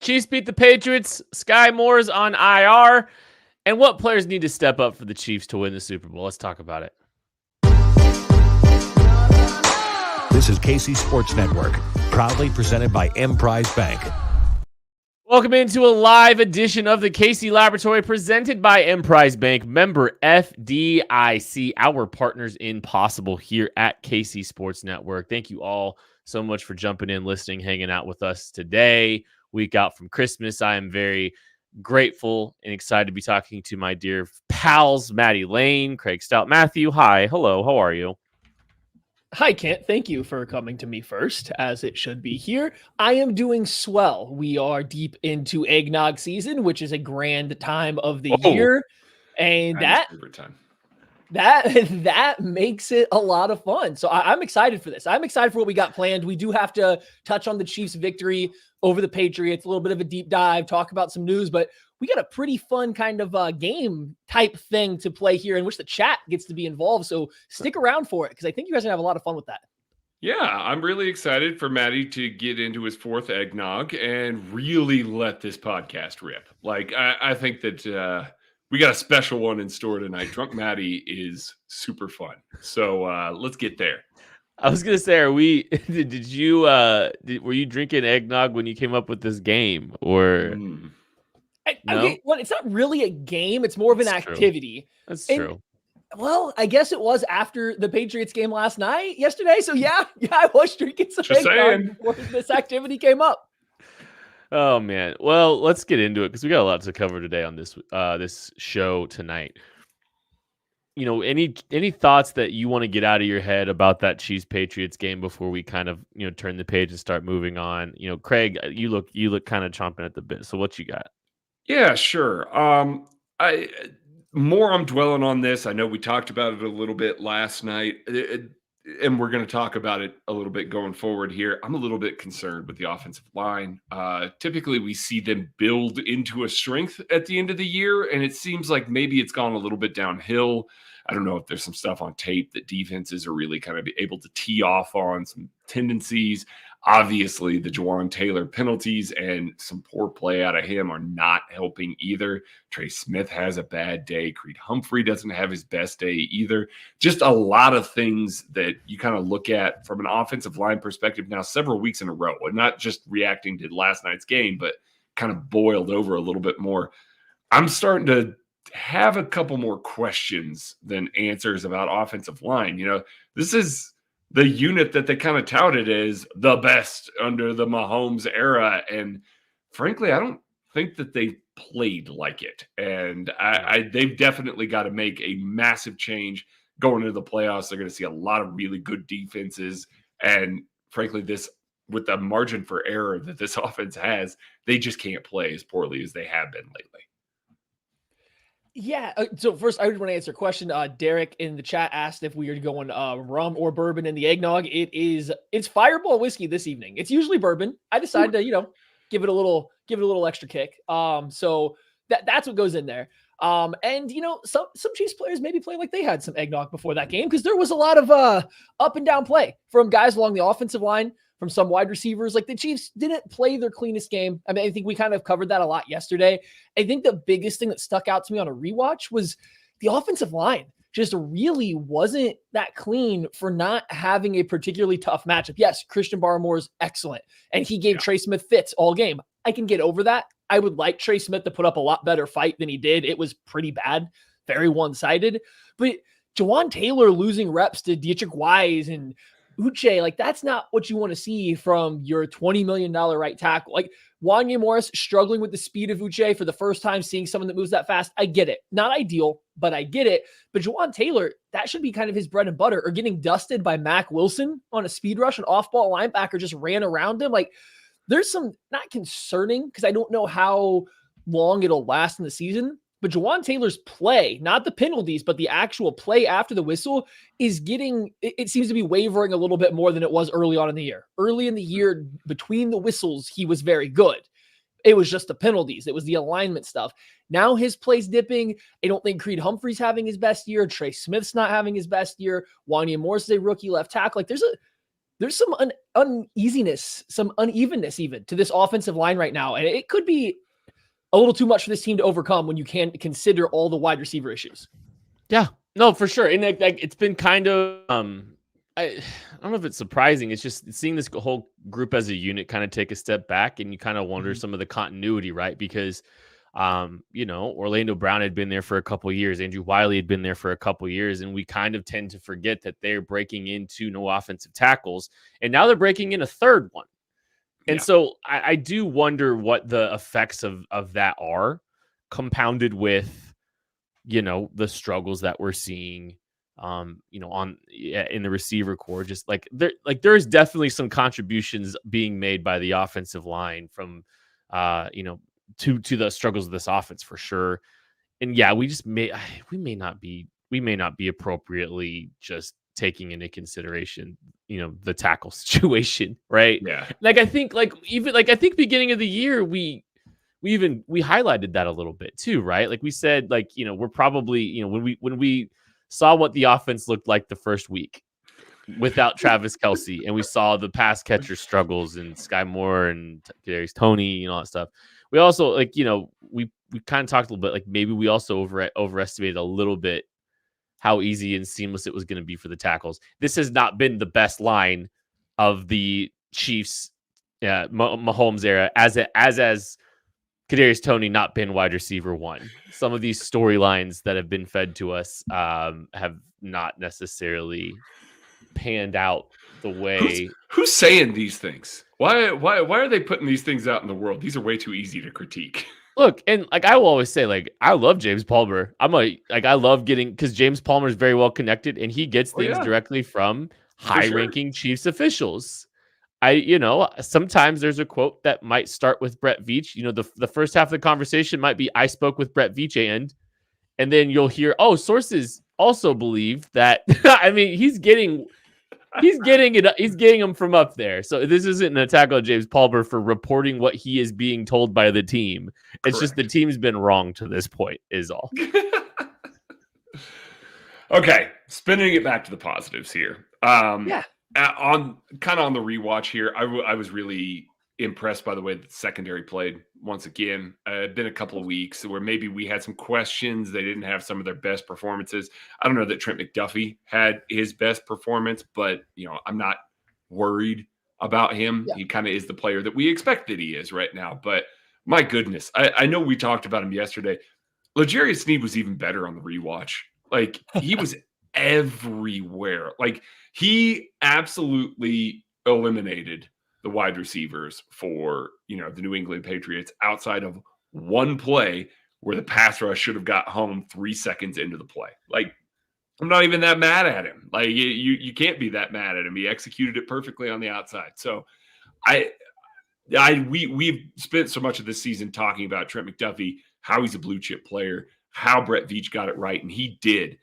Chiefs beat the Patriots. Skyy Moore's on IR. And what players need to step up for the Chiefs to win the Super Bowl? Let's talk about it. This is KC Sports Network, proudly presented by Emprise Bank. Welcome into a live edition of the KC Laboratory presented by Emprise Bank, member FDIC, our partners in Possible here at KC Sports Network. Thank you all so much for jumping in, listening, hanging out with us today. Week out from Christmas. I am very grateful and excited to be talking to my dear pals, Maddie Lane, Craig Stout. Matthew, hi. Hello. How are you? Hi, Kent. Thank you for coming to me first, as it should be here. I am doing swell. We are deep into eggnog season, which is a grand time of the year. And that makes it a lot of fun. So I'm excited for this. I'm excited for what we got planned. We do have to touch on the Chiefs' victory over the Patriots, a little bit of a deep dive, talk about some news, but we got a pretty fun kind of game type thing to play here in which the chat gets to be involved. So stick around for it because I think you guys are going to have a lot of fun with that. Yeah, I'm really excited for Matty to get into his fourth eggnog and really let this podcast rip. Like, I think that we got a special one in store tonight. Drunk Matty is super fun. So let's get there. I was gonna say, were you drinking eggnog when you came up with this game, or no? Well, it's not really a game; it's more of an activity. That's true. Well, I guess it was after the Patriots game yesterday. So yeah, I was drinking some eggnog before this activity came up. Oh man, well, let's get into it because we got a lot to cover today on this show tonight. You know, any thoughts that you want to get out of your head about that Chiefs Patriots game before we kind of, turn the page and start moving on? Craig, you look kind of chomping at the bit. So what you got? Yeah, sure. I'm dwelling on this. I know we talked about it a little bit last night, and we're going to talk about it a little bit going forward here. I'm a little bit concerned with the offensive line. Typically, we see them build into a strength at the end of the year, and it seems like maybe it's gone a little bit downhill. I don't know if there's some stuff on tape that defenses are really kind of able to tee off on, some tendencies. Obviously, the Jawaan Taylor penalties and some poor play out of him are not helping either. Trey Smith has a bad day. Creed Humphrey doesn't have his best day either. Just a lot of things that you kind of look at from an offensive line perspective now several weeks in a row, and not just reacting to last night's game, but kind of boiled over a little bit more. I'm starting to have a couple more questions than answers about offensive line. This is the unit that they kind of touted as the best under the Mahomes era. And frankly, I don't think that they played like it. And they've definitely got to make a massive change going into the playoffs. They're going to see a lot of really good defenses. And frankly, this, with the margin for error that this offense has, they just can't play as poorly as they have been lately. Yeah. So first, I would want to answer a question. Derek in the chat asked if we are going rum or bourbon in the eggnog. It's Fireball whiskey this evening. It's usually bourbon. I decided to give it a little extra kick. So that's what goes in there. And some Chiefs players maybe play like they had some eggnog before that game because there was a lot of up and down play from guys along the offensive line, from some wide receivers. Like the Chiefs didn't play their cleanest game. I mean, I think we kind of covered that a lot yesterday. I think the biggest thing that stuck out to me on a rewatch was the offensive line just really wasn't that clean for not having a particularly tough matchup. Yes, Christian Barmore's excellent, and he gave Trey Smith fits all game. I can get over that. I would like Trey Smith to put up a lot better fight than he did. It was pretty bad, very one-sided. But Jawaan Taylor losing reps to Dietrich Wise and Uche, like that's not what you want to see from your $20 million right tackle. Like Wanya Morris struggling with the speed of Uche for the first time, seeing someone that moves that fast. I get it. Not ideal, but I get it. But Jawaan Taylor, that should be kind of his bread and butter, or getting dusted by Mac Wilson on a speed rush. An off-ball linebacker just ran around him. Like there's some not concerning because I don't know how long it'll last in the season. But Jawaan Taylor's play, not the penalties, but the actual play after the whistle is it seems to be wavering a little bit more than it was early on in the year. Early in the year, between the whistles, he was very good. It was just the penalties. It was the alignment stuff. Now his play's dipping. I don't think Creed Humphrey's having his best year. Trey Smith's not having his best year. Wanya Morris is a rookie left tackle. Like there's there's some uneasiness, some unevenness even to this offensive line right now. And it could be a little too much for this team to overcome when you can't consider all the wide receiver issues. Yeah, no, for sure. And it's been kind of, I don't know if it's surprising. It's just seeing this whole group as a unit kind of take a step back, and you kind of wonder some of the continuity, right? Because, Orlando Brown had been there for a couple of years. Andrew Wiley had been there for a couple of years, and we kind of tend to forget that they're breaking into no offensive tackles, and now they're breaking in a third one. And so I do wonder what the effects of that are, compounded with, the struggles that we're seeing, in the receiver core. Just there's definitely some contributions being made by the offensive line from, to the struggles of this offense for sure. And yeah, we may not be appropriately just taking into consideration, the tackle situation, right? Yeah. I think beginning of the year, we highlighted that a little bit too, right? Like we said, we're probably, when we saw what the offense looked like the first week without Travis Kelce, and we saw the pass catcher struggles and Skyy Moore and Kadarius Toney and all that stuff. We also we kind of talked a little bit, maybe we also overestimated a little bit how easy and seamless it was going to be for the tackles. This has not been the best line of the Chiefs, Mahomes era, as Kadarius Toney not been wide receiver one. Some of these storylines that have been fed to us have not necessarily panned out the way. Who's saying these things? Why are they putting these things out in the world? These are way too easy to critique. Look, and I will always say, I love James Palmer. I love getting, because James Palmer is very well connected, and he gets things directly from high-ranking Chiefs officials. Sometimes there's a quote that might start with Brett Veach. The first half of the conversation might be, I spoke with Brett Veach, and then you'll hear, sources also believe that. I mean, he's getting them from up there. So this isn't an attack on James Palmer for reporting what he is being told by the team. It's just the team's been wrong to this point, is all. Okay, spinning it back to the positives here. On the rewatch here, I was really impressed by the way that the secondary played once again. It's been a couple of weeks where maybe we had some questions. They didn't have some of their best performances. I don't know that Trent McDuffie had his best performance, but I'm not worried about him. Yeah. He kind of is the player that we expect that he is right now. But my goodness, I know we talked about him yesterday. L'Jarius Sneed was even better on the rewatch. He was everywhere. He absolutely eliminated the wide receivers for, the New England Patriots outside of one play where the pass rush should have got home 3 seconds into the play. I'm not even that mad at him. You can't be that mad at him. He executed it perfectly on the outside. So we've spent so much of this season talking about Trent McDuffie, how he's a blue chip player, how Brett Veach got it right, and he did.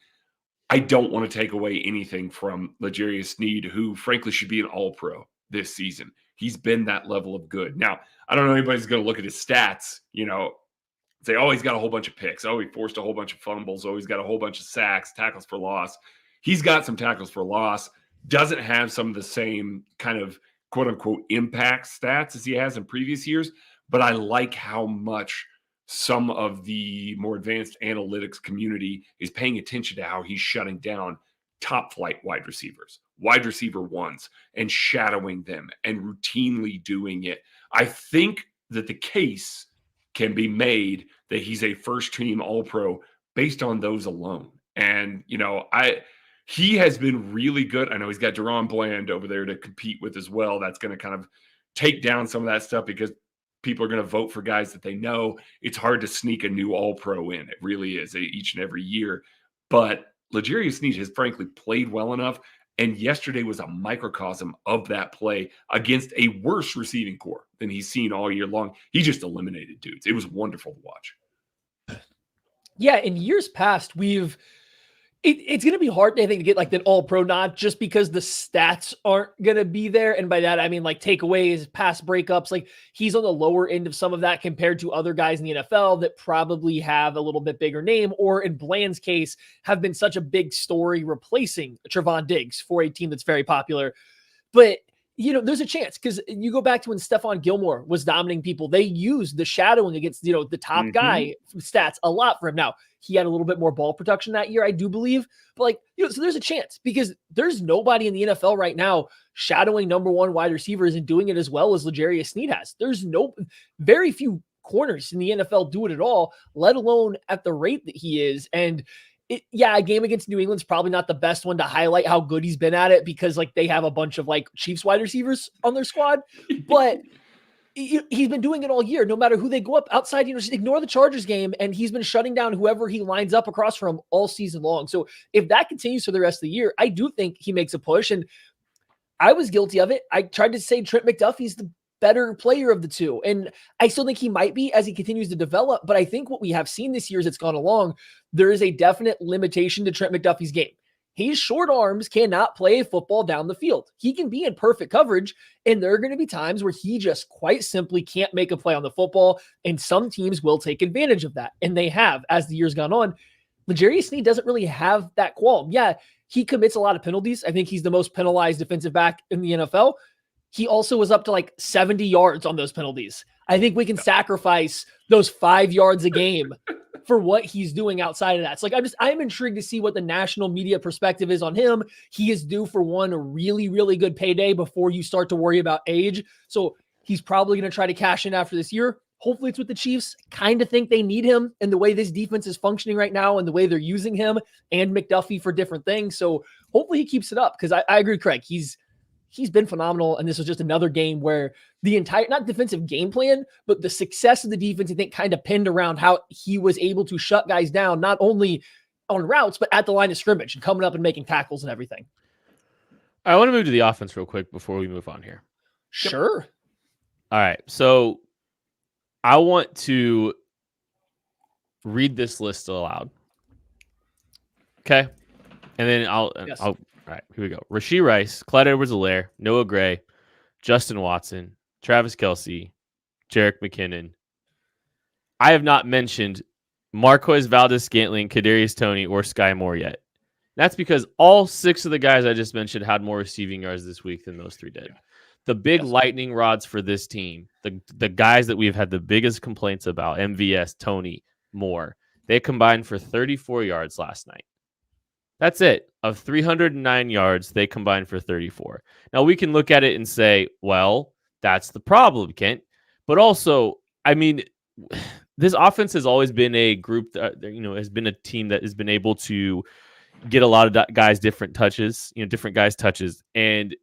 I don't want to take away anything from L'Jarius Sneed, who frankly should be an all-pro this season. He's been that level of good. Now, I don't know anybody's going to look at his stats, say, he's got a whole bunch of picks. He forced a whole bunch of fumbles. He's got a whole bunch of sacks, tackles for loss. He's got some tackles for loss. Doesn't have some of the same kind of quote-unquote impact stats as he has in previous years, but I like how much some of the more advanced analytics community is paying attention to how he's shutting down top flight wide receiver ones, and shadowing them and routinely doing it. I think that the case can be made that he's a first team all-pro based on those alone. And, he has been really good. I know he's got Deron Bland over there to compete with as well. That's going to kind of take down some of that stuff because people are going to vote for guys that they know. It's hard to sneak a new all-pro in. It really is each and every year. But L'Jarius Sneed has frankly played well enough. And yesterday was a microcosm of that play against a worse receiving core than he's seen all year long. He just eliminated dudes. It was wonderful to watch. Yeah, in years past, it's going to be hard, I think, to get that all-pro nod just because the stats aren't going to be there. And by that, I mean takeaways, pass breakups. He's on the lower end of some of that compared to other guys in the NFL that probably have a little bit bigger name, or in Bland's case, have been such a big story replacing Trevon Diggs for a team that's very popular. But there's a chance because you go back to when Stephon Gilmore was dominating people. They used the shadowing against, the top guy stats a lot for him. Now, he had a little bit more ball production that year, I do believe. But, so there's a chance because there's nobody in the NFL right now shadowing number one wide receivers and doing it as well as L'Jarius Sneed has. There's very few corners in the NFL do it at all, let alone at the rate that he is. And a game against New England's probably not the best one to highlight how good he's been at it because they have a bunch of Chiefs wide receivers on their squad, but he's been doing it all year, no matter who they go up outside, just ignore the Chargers game. And he's been shutting down whoever he lines up across from all season long. So if that continues for the rest of the year, I do think he makes a push. And I was guilty of it. I tried to say Trent McDuffie's the better player of the two. And I still think he might be as he continues to develop. But I think what we have seen this year as it's gone along, there is a definite limitation to Trent McDuffie's game. His short arms cannot play football down the field. He can be in perfect coverage, and there are going to be times where he just quite simply can't make a play on the football, and some teams will take advantage of that, and they have as the year's gone on. L'Jarius Sneed doesn't really have that qualm. Yeah, he commits a lot of penalties. I think he's the most penalized defensive back in the NFL. He also was up to 70 yards on those penalties. I think we can sacrifice those 5 yards a game for what he's doing outside of that. So I'm intrigued to see what the national media perspective is on him. He is due for one really, really good payday before you start to worry about age. So he's probably going to try to cash in after this year. Hopefully it's with the Chiefs. Kind of think they need him and the way this defense is functioning right now and the way they're using him and McDuffie for different things. So hopefully he keeps it up because I agree with Craig. He's been phenomenal. And this was just another game where the entire, not defensive game plan, but the success of the defense, I think, kind of pinned around how he was able to shut guys down, not only on routes, but at the line of scrimmage and coming up and making tackles and everything. I want to move to the offense real quick before we move on here. Sure. All right. So I want to read this list aloud. Okay. And then I'll all right, here we go. Rashee Rice, Clyde Edwards-Helaire, Noah Gray, Justin Watson, Travis Kelce, Jerick McKinnon. I have not mentioned Marquez Valdes-Scantling, Kadarius Toney, or Skyy Moore yet. That's because all 6 of the guys I just mentioned had more receiving yards this week than those 3 did. The big lightning rods for this team, the guys that we've had the biggest complaints about, MVS, Toney, Moore, they combined for 34 yards last night. That's it. Of 309 yards, they combined for 34. Now, we can look at it and say, well, that's the problem, Kent. But also, I mean, this offense has always been a group that, has been a team that has been able to get a lot of guys different touches, different guys' touches. And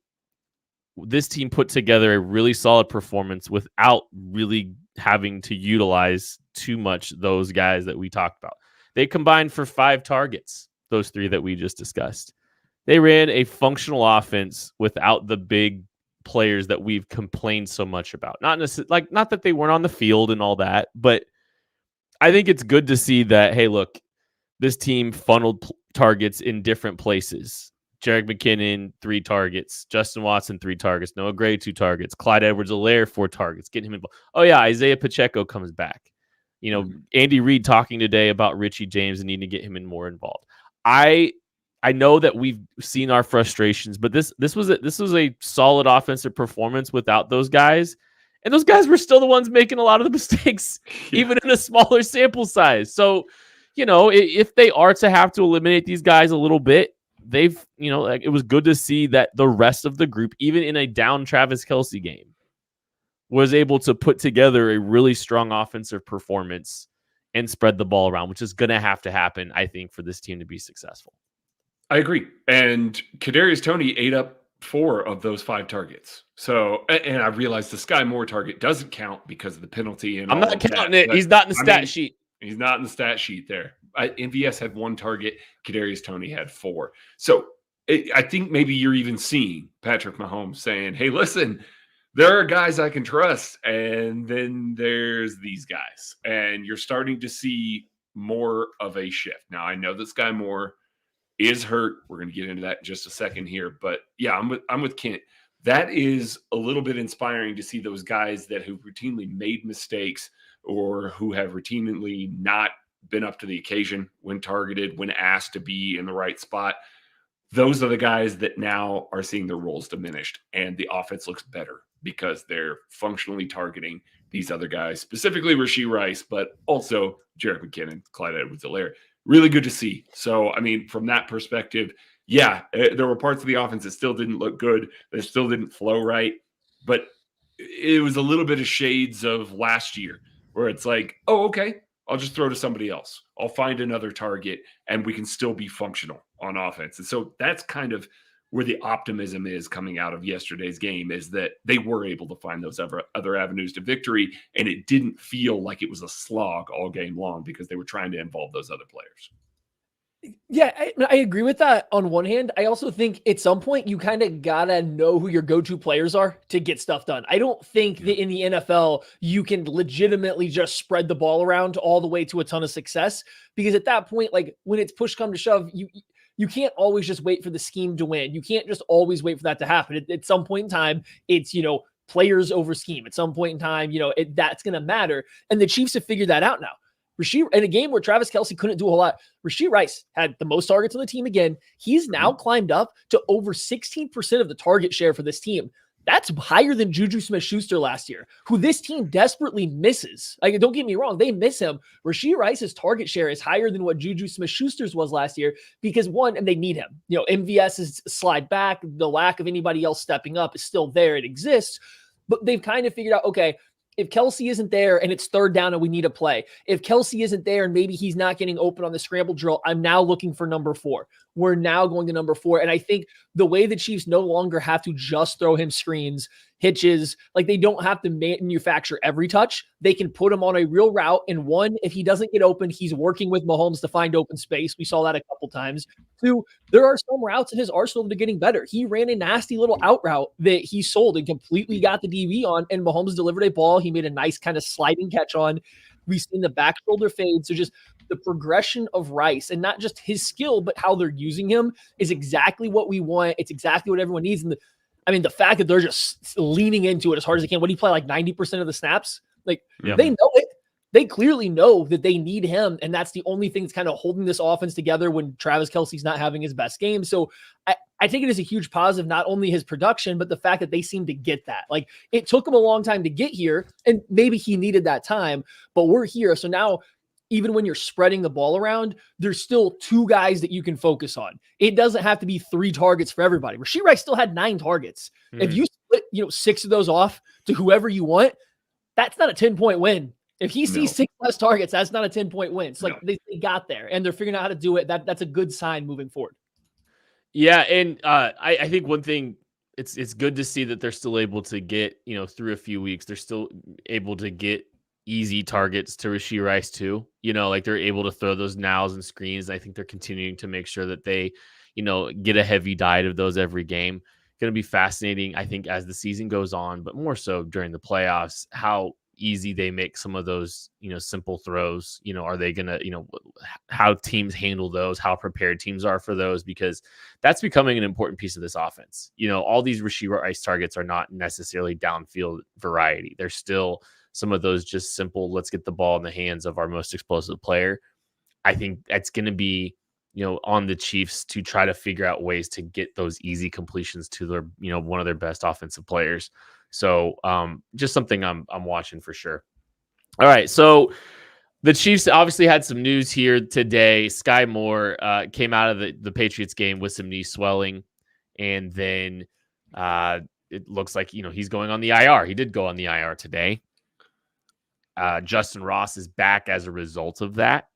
this team put together a really solid performance without really having to utilize too much those guys that we talked about. They combined for 5 targets. Those 3 that we just discussed. They ran a functional offense without the big players that we've complained so much about. Not that they weren't on the field and all that, but I think it's good to see that, hey, look, this team funneled targets in different places. Jerick McKinnon, 3 targets. Justin Watson, 3 targets. Noah Gray, 2 targets. Clyde Edwards-Helaire, 4 targets. Getting him involved. Oh, yeah, Isaiah Pacheco comes back. Andy Reid talking today about Richie James and needing to get him more involved. I know that we've seen our frustrations, but this was a solid offensive performance without those guys, and those guys were still the ones making a lot of the mistakes, even in a smaller sample size. So, if they are to have to eliminate these guys a little bit, it was good to see that the rest of the group, even in a down Travis Kelce game, was able to put together a really strong offensive performance and spread the ball around, which is going to have to happen, I think, for this team to be successful. I agree. And Kadarius Toney ate up 4 of those 5 targets. So, and I realized the Skyy Moore target doesn't count because of the penalty. And I'm not counting it. He's not in the stat sheet. He's not in the stat sheet there. MVS had 1 target. Kadarius Toney had 4. So I think maybe you're even seeing Patrick Mahomes saying, hey, listen, there are guys I can trust, and then there's these guys. And you're starting to see more of a shift. Now, I know that Skyy Moore is hurt. We're going to get into that in just a second here. But, yeah, I'm with Kent. That is a little bit inspiring to see those guys that have routinely made mistakes or who have routinely not been up to the occasion when targeted, when asked to be in the right spot. those are the guys that now are seeing their roles diminished, and the offense looks better because they're functionally targeting these other guys, specifically Rashee Rice, but also Jerick McKinnon, Clyde Edwards-Helaire. Really good to see. So, I mean, from that perspective, yeah, there were parts of the offense that still didn't look good. That still didn't flow right. But it was a little bit of shades of last year where it's like, oh, okay, I'll just throw to somebody else. I'll find another target and we can still be functional on offense. And so that's kind of where the optimism is coming out of yesterday's game, is that they were able to find those other avenues to victory. And it didn't feel like it was a slog all game long because they were trying to involve those other players. Yeah, I agree with that on one hand. I also think at some point you kind of gotta know who your go-to players are to get stuff done. I don't think that in the NFL you can legitimately just spread the ball around all the way to a ton of success, because at that point, like when it's push come to shove, you can't always just wait for the scheme to win. You can't just always wait for that to happen. At some point in time, it's, players over scheme. At some point in time, that's going to matter. And the Chiefs have figured that out now. In a game where Travis Kelce couldn't do a whole lot, Rashee Rice had the most targets on the team again. He's now climbed up to over 16% of the target share for this team. That's higher than Juju Smith-Schuster last year, who this team desperately misses. Like, don't get me wrong, they miss him. Rashee Rice's target share is higher than what Juju Smith-Schuster's was last year because, one, and they need him. MVS's slide back, the lack of anybody else stepping up is still there. It exists. But they've kind of figured out, okay, if Kelce isn't there and it's third down and we need a play, if Kelce isn't there and maybe he's not getting open on the scramble drill, I'm now looking for number 4. We're now going to number 4. And I think the way the Chiefs no longer have to just throw him screens, hitches, like they don't have to manufacture every touch. They can put him on a real route. And one, if he doesn't get open, he's working with Mahomes to find open space. We saw that a couple times. 2, there are some routes in his arsenal that are getting better. He ran a nasty little out route that he sold and completely got the DV on, and Mahomes delivered a ball he made a nice kind of sliding catch on. We've seen the back shoulder fade. So just the progression of Rice, and not just his skill, but how they're using him, is exactly what we want. It's exactly what everyone needs. And the fact that they're just leaning into it as hard as they can. What do you play, like 90% of the snaps? Like, They know it. They clearly know that they need him, and that's the only thing that's kind of holding this offense together when Travis Kelce's not having his best game. So I take it as a huge positive, not only his production, but the fact that they seem to get that. Like, it took him a long time to get here, and maybe he needed that time, but we're here. So now, even when you're spreading the ball around, there's still 2 guys that you can focus on. It doesn't have to be 3 targets for everybody. Rashee Rice still had 9 targets. If you split, 6 of those off to whoever you want, that's not a 10-point win. If he sees 6 less targets, that's not a 10-point win. So they got there, and they're figuring out how to do it. That's a good sign moving forward. Yeah, and I think one thing, it's good to see that they're still able to get, through a few weeks, they're still able to get easy targets to Rashee Rice too. Like they're able to throw those nows and screens. I think they're continuing to make sure that they, get a heavy diet of those every game. Going to be fascinating, I think, as the season goes on, but more so during the playoffs, how easy they make some of those, simple throws. Are they going to, how teams handle those, how prepared teams are for those, because that's becoming an important piece of this offense. All these Rashee Rice targets are not necessarily downfield variety. They're still some of those just simple, let's get the ball in the hands of our most explosive player. I think that's going to be, on the Chiefs to try to figure out ways to get those easy completions to their, one of their best offensive players. So just something I'm watching for sure. All right. So the Chiefs obviously had some news here today. Skyy Moore came out of the Patriots game with some knee swelling. And then it looks like, he's going on the IR. He did go on the IR today. Justin Ross is back as a result of that.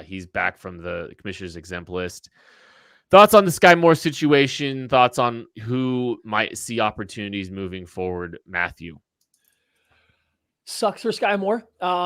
He's back from the commissioner's exempt list. Thoughts on the Skyy Moore situation? Thoughts on who might see opportunities moving forward, Matthew? Sucks for Skyy Moore.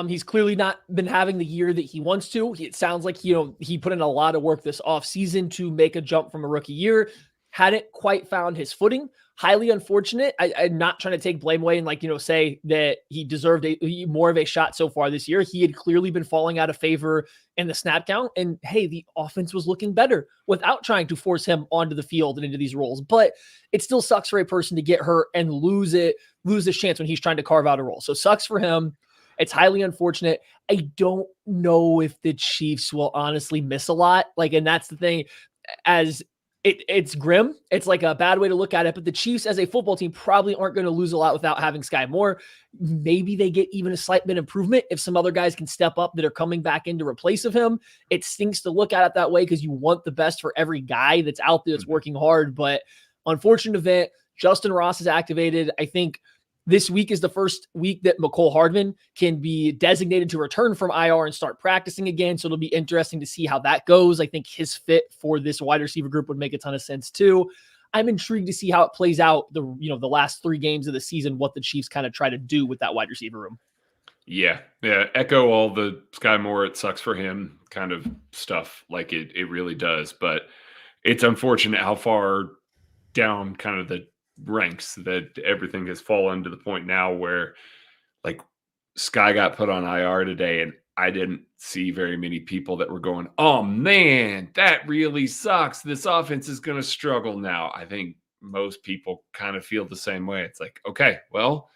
He's clearly not been having the year that he wants to. It sounds like, he put in a lot of work this offseason to make a jump from a rookie year. Hadn't quite found his footing. Highly unfortunate. I'm not trying to take blame away and say that he deserved more of a shot so far this year. He had clearly been falling out of favor in the snap count. And hey, the offense was looking better without trying to force him onto the field and into these roles. But it still sucks for a person to get hurt and lose this chance when he's trying to carve out a role. So sucks for him. It's highly unfortunate. I don't know if the Chiefs will honestly miss a lot. And that's the thing. As It's grim. It's like a bad way to look at it, but the Chiefs as a football team probably aren't going to lose a lot without having Skyy Moore. Maybe they get even a slight bit improvement if some other guys can step up that are coming back in to replace of him. It stinks to look at it that way because you want the best for every guy that's out there that's working hard, but unfortunate event. Justin Ross is activated. I think this week is the first week that McCole Hardman can be designated to return from IR and start practicing again. So it'll be interesting to see how that goes. I think his fit for this wide receiver group would make a ton of sense too. I'm intrigued to see how it plays out the last 3 games of the season, what the Chiefs kind of try to do with that wide receiver room. Yeah. Echo all the Skyy Moore, it sucks for him kind of stuff. Like it really does. But it's unfortunate how far down kind of the ranks that everything has fallen to the point now where like Skyy got put on IR today, and I didn't see very many people that were going, oh man, that really sucks. This offense is going to struggle now. I think most people kind of feel the same way. It's like, okay, well,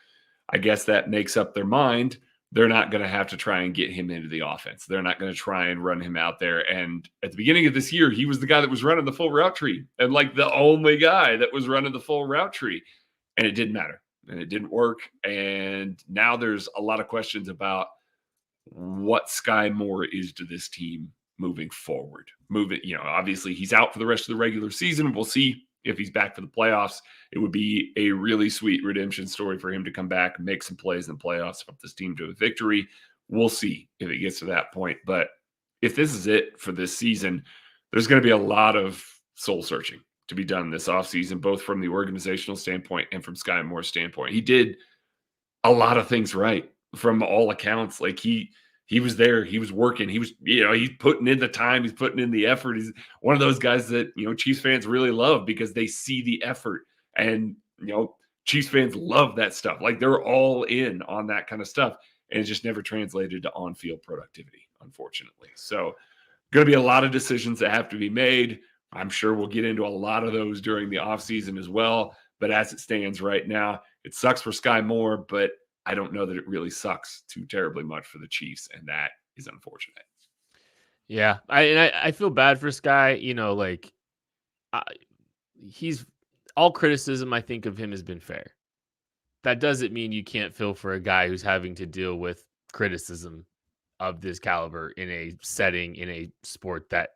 I guess that makes up their mind. They're not going to have to try and get him into the offense. They're not going to try and run him out there. And at the beginning of this year, he was the guy that was running the full route tree and like the only guy that was running the full route tree. And it didn't matter. And it didn't work. And now there's a lot of questions about what Skyy Moore is to this team moving forward. Obviously he's out for the rest of the regular season. We'll see if he's back for the playoffs. It would be a really sweet redemption story for him to come back, make some plays in the playoffs, help this team to a victory. We'll see if it gets to that point. But if this is it for this season, there's going to be a lot of soul searching to be done this offseason, both from the organizational standpoint and from Skyy Moore's standpoint. He did a lot of things right from all accounts. Like he was there, he was working, he was, he's putting in the time, he's putting in the effort. He's one of those guys that, Chiefs fans really love because they see the effort, and, Chiefs fans love that stuff. Like they're all in on that kind of stuff, and it just never translated to on-field productivity, unfortunately. So going to be a lot of decisions that have to be made. I'm sure we'll get into a lot of those during the offseason as well. But as it stands right now, it sucks for Skyy Moore, but I don't know that it really sucks too terribly much for the Chiefs, and that is unfortunate. Yeah, I feel bad for Skyy. He's all criticism I think of him has been fair. That doesn't mean you can't feel for a guy who's having to deal with criticism of this caliber in a setting, in a sport that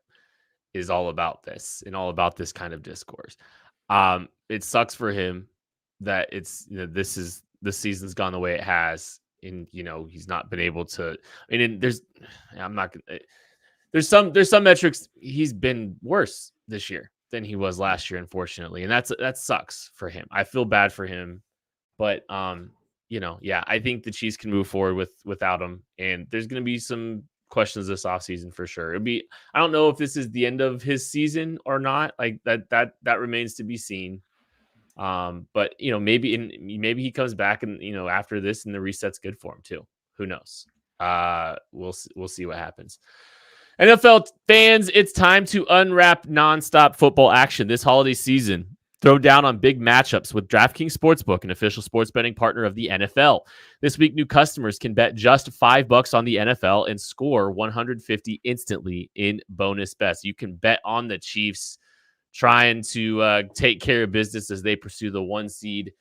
is all about this and all about this kind of discourse. It sucks for him that it's this season's gone the way it has, and he's not been able to. There's some metrics he's been worse this year than he was last year, unfortunately, and that sucks for him. I feel bad for him, but I think the Chiefs can move forward without him, and there's going to be some questions this offseason for sure. I don't know if this is the end of his season or not. Like that remains to be seen. But maybe he comes back and after this and the reset's good for him too. Who knows? We'll see what happens. NFL fans, it's time to unwrap nonstop football action this holiday season. Throw down on big matchups with DraftKings Sportsbook, an official sports betting partner of the NFL. This week, new customers can bet just $5 on the NFL and score $150 instantly in bonus bets. You can bet on the Chiefs trying to take care of business as they pursue the 1 seed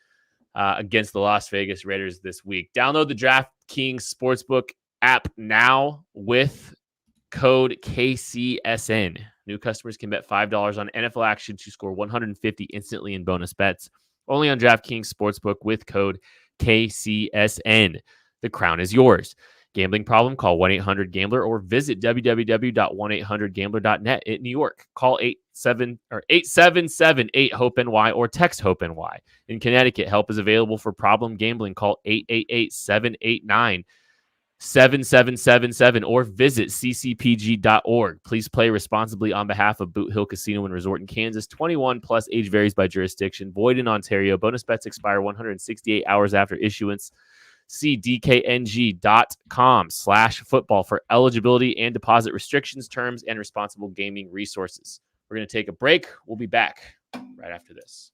against the Las Vegas Raiders this week. Download the DraftKings Sportsbook app now with code KCSN. New customers can bet $5 on NFL action to score $150 instantly in bonus bets. Only on DraftKings Sportsbook with code KCSN. The crown is yours. Gambling problem? Call 1-800-GAMBLER or visit www.1800gambler.net in New York. Call 877-8-HOPE-NY or text HOPE-NY. In Connecticut, help is available for problem gambling. Call 888-789-7777 or visit ccpg.org. Please play responsibly on behalf of Boot Hill Casino and Resort in Kansas. 21 plus, age varies by jurisdiction. Void in Ontario. Bonus bets expire 168 hours after issuance. See dkng.com/football for eligibility and deposit restrictions, terms, and responsible gaming resources. We're going to take a break. We'll be back right after this.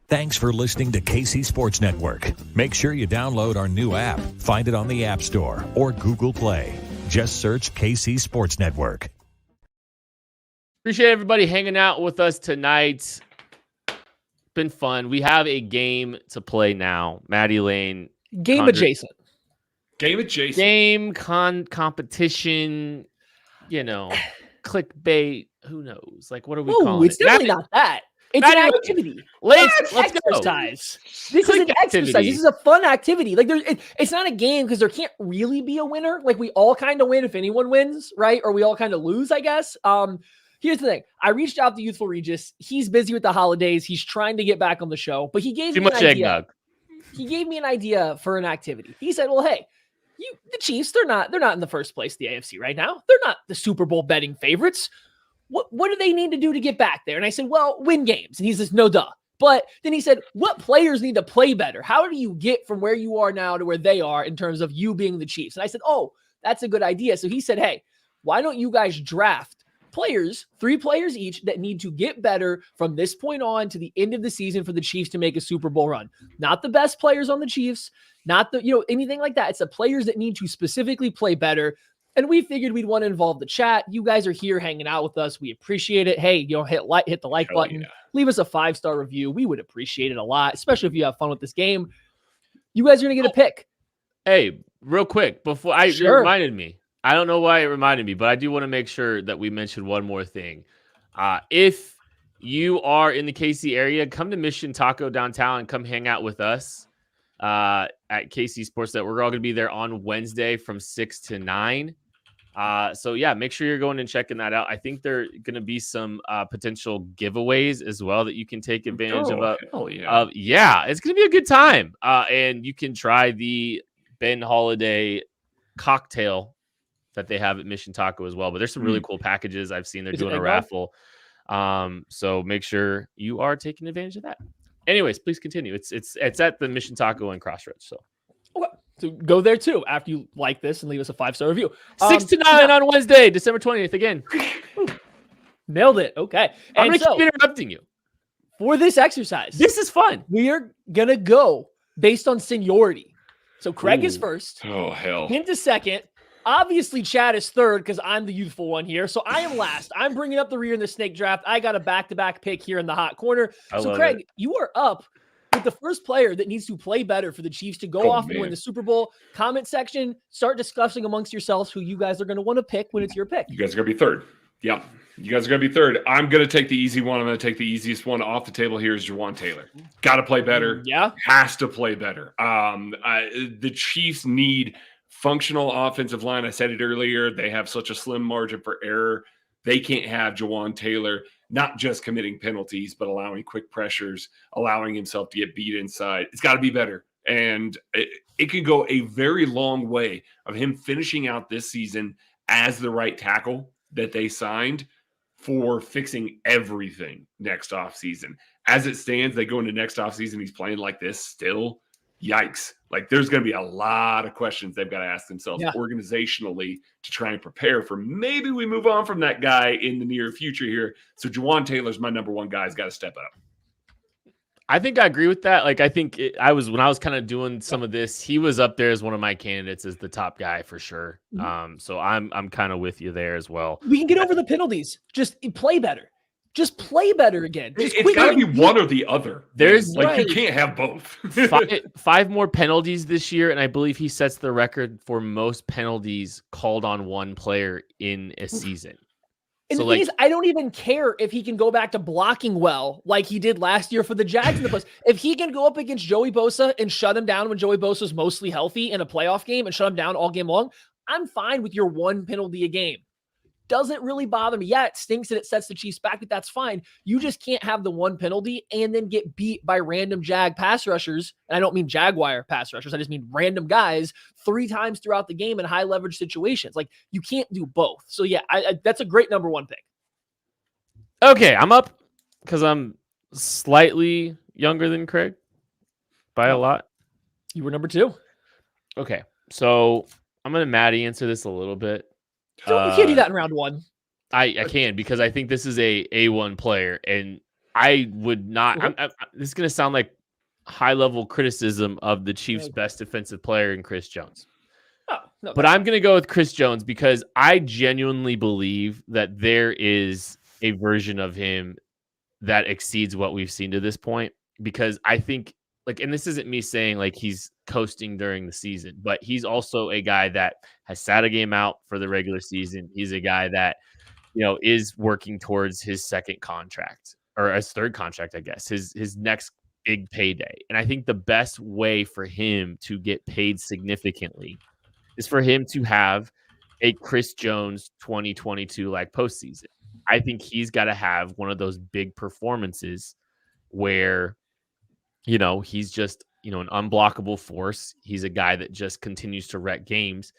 Thanks for listening to KC Sports Network. Make sure you download our new app. Find it on the App Store or Google Play. Just search KC Sports Network. Appreciate everybody hanging out with us tonight. Been fun. We have a game to play now. Maddie Lane. Game adjacent. Game competition, clickbait. Who knows? Like, what are we calling it's definitely not that. It's Maddie, an activity. Let's exercise. Go. This is an exercise. This is a fun activity. Like, it's not a game because there can't really be a winner. Like, we all kind of win if anyone wins, right? Or we all kind of lose, I guess. Here's the thing. I reached out to Youthful Regis. He's busy with the holidays. He's trying to get back on the show, but he gave me an idea. Eggnog. He gave me an idea for an activity. He said, well, hey, the Chiefs, they're not in the first place, the AFC right now. They're not the Super Bowl betting favorites. What do they need to do to get back there? And I said, well, win games. And he says, no duh. But then he said, what players need to play better? How do you get from where you are now to where they are in terms of you being the Chiefs? And I said, oh, that's a good idea. So he said, hey, why don't you guys draft players, 3 players each, that need to get better from this point on to the end of the season for the Chiefs to make a Super Bowl run. Not the best players on the Chiefs, not the, anything like that. It's the players that need to specifically play better. And we figured we'd want to involve the chat. You guys are here hanging out with us. We appreciate it. Hey, hit the like button. Yeah. Leave us a 5-star review. We would appreciate it a lot, especially if you have fun with this game. You guys are going to get a pick. Hey, real quick, before it reminded me. I don't know why it reminded me, but I do want to make sure that we mention one more thing. If you are in the KC area, come to Mission Taco downtown and come hang out with us at KC Sports Net. We're all going to be there on Wednesday from 6 to 9. So, yeah, make sure you're going and checking that out. I think there are going to be some potential giveaways as well that you can take advantage of. Yeah, it's going to be a good time. And you can try the Ben Holiday cocktail that they have at Mission Taco as well. But there's some really cool packages I've seen. They're doing a raffle. So make sure you are taking advantage of that. Anyways, please continue. It's at the Mission Taco and Crossroads. So go there too after you like this and leave us a 5-star review. 6 to 9 on Wednesday, December 20th. Again, nailed it. Okay, I'm gonna keep interrupting you for this exercise. This is fun. We are gonna go based on seniority. So Craig is first. Oh hell. Into second. Obviously, Chad is third because I'm the youthful one here. So I am last. I'm bringing up the rear in the snake draft. I got a back-to-back pick here in the hot corner. So, Craig, you are up with the first player that needs to play better for the Chiefs to go off and win the Super Bowl. Comment section, start discussing amongst yourselves who you guys are going to want to pick when it's your pick. You guys are going to be third. Yeah, you guys are going to be third. I'm going to take the easy one. I'm going to take the easiest one off the table here is Juwan Taylor. Got to play better. Yeah. Has to play better. The Chiefs need functional offensive line. I said it earlier. They have such a slim margin for error. They can't have Juwan Taylor not just committing penalties, but allowing quick pressures, allowing himself to get beat inside. It's got to be better. And it could go a very long way of him finishing out this season as the right tackle that they signed for fixing everything next offseason. As it stands, they go into next offseason, he's playing like this still. Yikes. Like, there's going to be a lot of questions they've got to ask themselves organizationally to try and prepare for maybe we move on from that guy in the near future here. So Juwan Taylor's my number one guy. He's got to step up. I think I agree with that. Like, I think when I was kind of doing some of this, he was up there as one of my candidates as the top guy for sure. So I'm kind of with you there as well. We can get over the penalties. Just play better. Just play better again. It's got to be one or the other. There's you can't have both. five more penalties this year, and I believe he sets the record for most penalties called on one player in a season. And so, the thing is, I don't even care if he can go back to blocking well like he did last year for the Jags in the playoffs. If he can go up against Joey Bosa and shut him down when Joey Bosa is mostly healthy in a playoff game and shut him down all game long, I'm fine with your one penalty a game. Doesn't really bother me. Yeah, it stinks that it sets the Chiefs back, but that's fine. You just can't have the one penalty and then get beat by random Jag pass rushers. And I don't mean Jaguar pass rushers. I just mean random guys 3 times throughout the game in high leverage situations. Like, you can't do both. So yeah, that's a great number one pick. Okay, I'm up because I'm slightly younger than Craig by a lot. You were number 2. Okay, so I'm going to Maddie answer this a little bit. You can't do that in round 1. I can, because I think this is a A1 player, and I would not. This is going to sound like high-level criticism of the Chiefs' best defensive player in Chris Jones. But I'm going to go with Chris Jones because I genuinely believe that there is a version of him that exceeds what we've seen to this point, because I think, like, and this isn't me saying like he's coasting during the season, but he's also a guy that has sat a game out for the regular season. He's a guy that, is working towards his second contract, or his third contract, I guess, his next big payday. And I think the best way for him to get paid significantly is for him to have a Chris Jones 2022 like postseason. I think he's got to have one of those big performances where, he's just, an unblockable force. He's a guy that just continues to wreck games.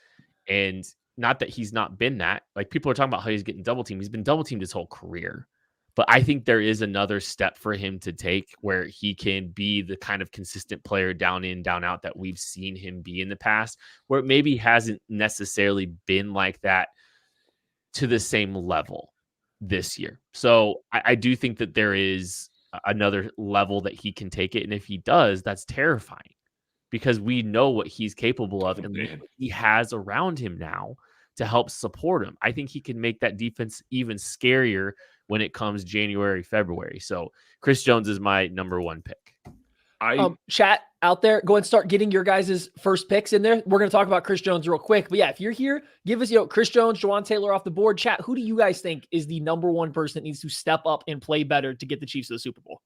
And not that he's not been that. Like, people are talking about how he's getting double teamed. He's been double teamed his whole career. But I think there is another step for him to take where he can be the kind of consistent player down in, down out that we've seen him be in the past, where it maybe hasn't necessarily been like that to the same level this year. So I do think that there is another level that he can take it. And if he does, that's terrifying, because we know what he's capable of and what he has around him now to help support him. I think he can make that defense even scarier when it comes January, February. So Chris Jones is my number one pick. Chat out there, go and start getting your guys' first picks in there. We're going to talk about Chris Jones real quick. But yeah, if you're here, give us, Chris Jones, Jawan Taylor off the board. Chat, who do you guys think is the number one person that needs to step up and play better to get the Chiefs to the Super Bowl?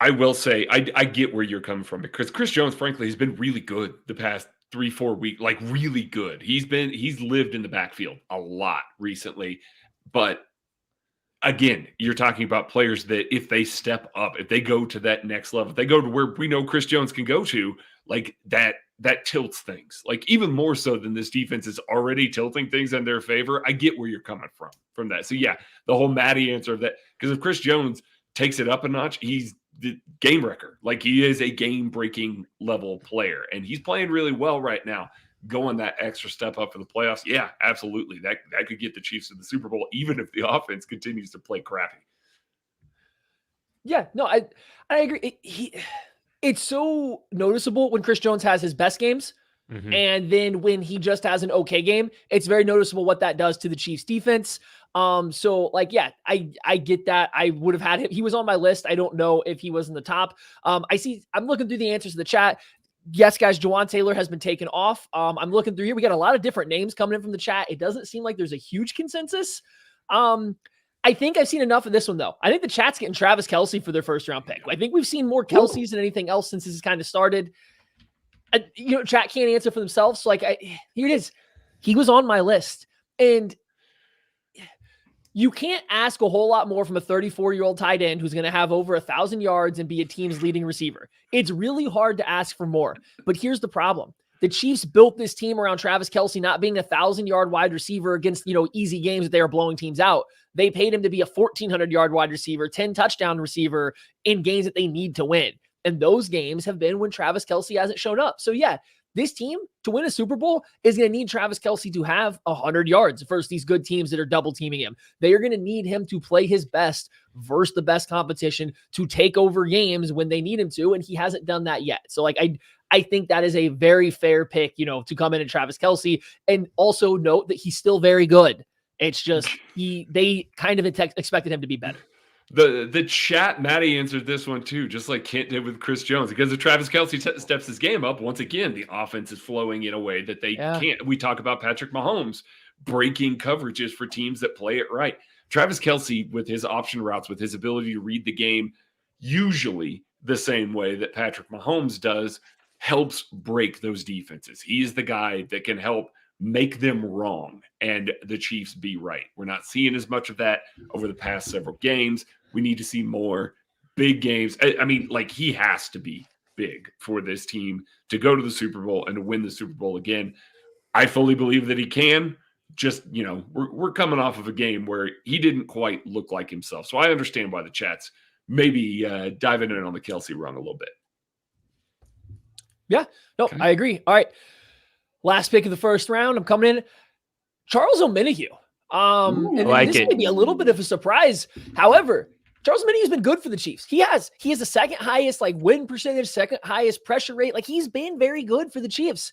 I will say, I get where you're coming from, because Chris Jones, frankly, has been really good the past 3-4 weeks, like really good. He's lived in the backfield a lot recently. But again, you're talking about players that if they step up, if they go to that next level, if they go to where we know Chris Jones can go to, like that tilts things, like even more so than this defense is already tilting things in their favor. I get where you're coming from that. So yeah, the whole Matty answer of that, because if Chris Jones takes it up a notch, he's the game wrecker. Like, he is a game-breaking level player, and he's playing really well right now. Going that extra step up for the playoffs, yeah, absolutely. That could get the Chiefs to the Super Bowl, even if the offense continues to play crappy. Yeah, no, I agree. It's so noticeable when Chris Jones has his best games, and then when he just has an okay game, it's very noticeable what that does to the Chiefs defense. So like, yeah, I get that. I would have had him. He was on my list. I don't know if he was in the top. I'm looking through the answers to the chat. Yes, guys, Jawan Taylor has been taken off. I'm looking through here. We got a lot of different names coming in from the chat. It doesn't seem like there's a huge consensus. I think I've seen enough of this one, though. I think the chat's getting Travis Kelce for their first round pick. I think we've seen more Kelce's than anything else since this has kind of started. Chat can't answer for themselves. So here it is. He was on my list, and you can't ask a whole lot more from a 34-year-old tight end who's going to have over 1,000 yards and be a team's leading receiver. It's really hard to ask for more. But here's the problem. The Chiefs built this team around Travis Kelce not being a 1,000-yard wide receiver against, easy games that they are blowing teams out. They paid him to be a 1,400-yard wide receiver, 10-touchdown receiver in games that they need to win. And those games have been when Travis Kelce hasn't shown up. So yeah, this team, to win a Super Bowl, is going to need Travis Kelce to have 100 yards versus these good teams that are double teaming him. They are going to need him to play his best versus the best competition to take over games when they need him to, and he hasn't done that yet. So I think that is a very fair pick, to come in at Travis Kelce, and also note that he's still very good. It's just they kind of expected him to be better. The chat, Matty answered this one too, just like Kent did with Chris Jones. Because if Travis Kelce steps his game up, once again, the offense is flowing in a way that they can't. We talk about Patrick Mahomes breaking coverages for teams that play it right. Travis Kelce, with his option routes, with his ability to read the game, usually the same way that Patrick Mahomes does, helps break those defenses. He is the guy that can help make them wrong and the Chiefs be right. We're not seeing as much of that over the past several games. We need to see more big games. I mean, he has to be big for this team to go to the Super Bowl and to win the Super Bowl again. I fully believe that he can. Just, we're coming off of a game where he didn't quite look like himself. So I understand why the chat's maybe diving in on the Kelce run a little bit. Yeah, no, okay. I agree. All right. Last pick of the first round. I'm coming in. Charles Omenihu. And this may be a little bit of a surprise. However, Charles Omenihu has been good for the Chiefs. He has the second highest win percentage, second highest pressure rate. He's been very good for the Chiefs.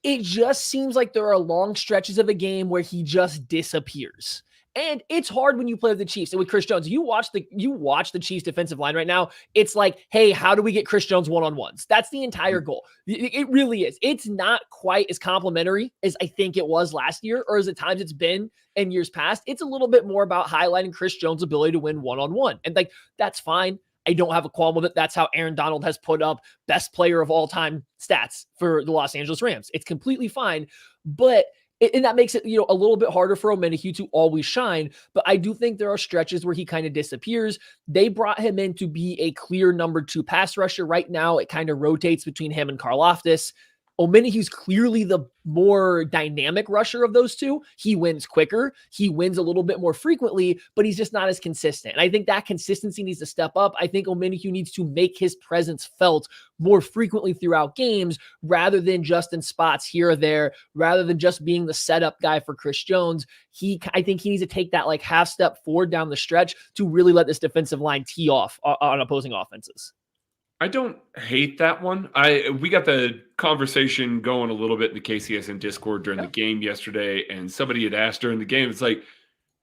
It just seems like there are long stretches of a game where he just disappears. And it's hard when you play with the Chiefs and with Chris Jones. You watch the Chiefs defensive line right now. It's like, hey, how do we get Chris Jones one-on-ones? That's the entire goal. It really is. It's not quite as complimentary as I think it was last year, or as at times it's been in years past. It's a little bit more about highlighting Chris Jones' ability to win one-on-one. And like, that's fine. I don't have a qualm with it. That's how Aaron Donald has put up best player of all time stats for the Los Angeles Rams. It's completely fine. But and that makes it, a little bit harder for Omenihu to always shine. But I do think there are stretches where he kind of disappears. They brought him in to be a clear number 2 pass rusher. Right now, it kind of rotates between him and Karlaftis. Omenihu's clearly the more dynamic rusher of those two. He wins quicker. He wins a little bit more frequently, but he's just not as consistent. And I think that consistency needs to step up. I think Omenihu needs to make his presence felt more frequently throughout games rather than just in spots here or there, rather than just being the setup guy for Chris Jones. I think he needs to take that like half step forward down the stretch to really let this defensive line tee off on opposing offenses. I don't hate that one. We got the conversation going a little bit in the KCSN Discord during the game yesterday, and somebody had asked during the game, it's like,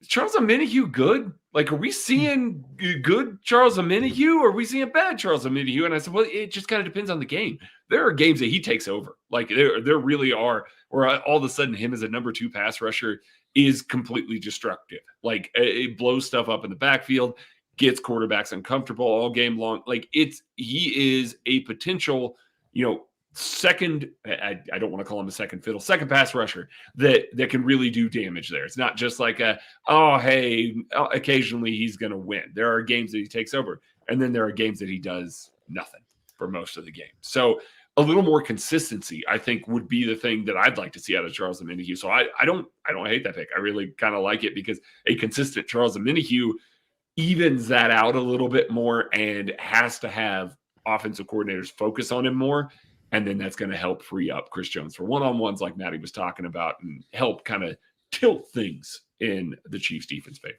is Charles Omenihu good? Like, are we seeing good Charles Omenihu, or are we seeing bad Charles Omenihu? And I said, well, it just kind of depends on the game. There are games that he takes over. Like, there really are, where all of a sudden him as a number 2 pass rusher is completely destructive. Like, it blows stuff up in the backfield, gets quarterbacks uncomfortable all game long. Like, he is a potential, second, I don't want to call him a second fiddle, second pass rusher that can really do damage there. It's not just like occasionally he's going to win. There are games that he takes over, and then there are games that he does nothing for most of the game. So a little more consistency, I think, would be the thing that I'd like to see out of Charles Omenihu. So I don't hate that pick. I really kind of like it, because a consistent Charles Omenihu evens that out a little bit more and has to have offensive coordinators focus on him more. And then that's going to help free up Chris Jones for one-on-ones like Maddie was talking about, and help kind of tilt things in the Chiefs defense favor.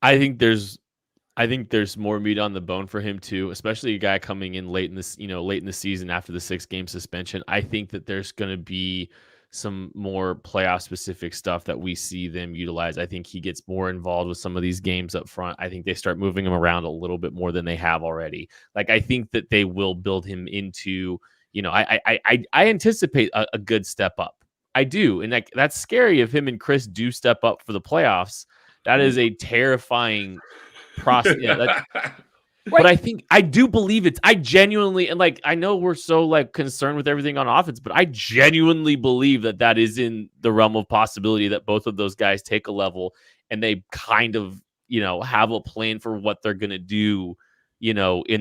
I think there's more meat on the bone for him too, especially a guy coming in late in the season after the 6-game suspension. I think that there's going to be some more playoff specific stuff that we see them utilize. I think he gets more involved with some of these games up front. I think they start moving him around a little bit more than they have already. Like, I think that they will build him into, I anticipate a good step up. I do. And that's scary if him and Chris do step up for the playoffs. That is a terrifying process. But I do believe I genuinely, and like, I know we're so like concerned with everything on offense, but I genuinely believe that is in the realm of possibility, that both of those guys take a level and they kind of, have a plan for what they're going to do, in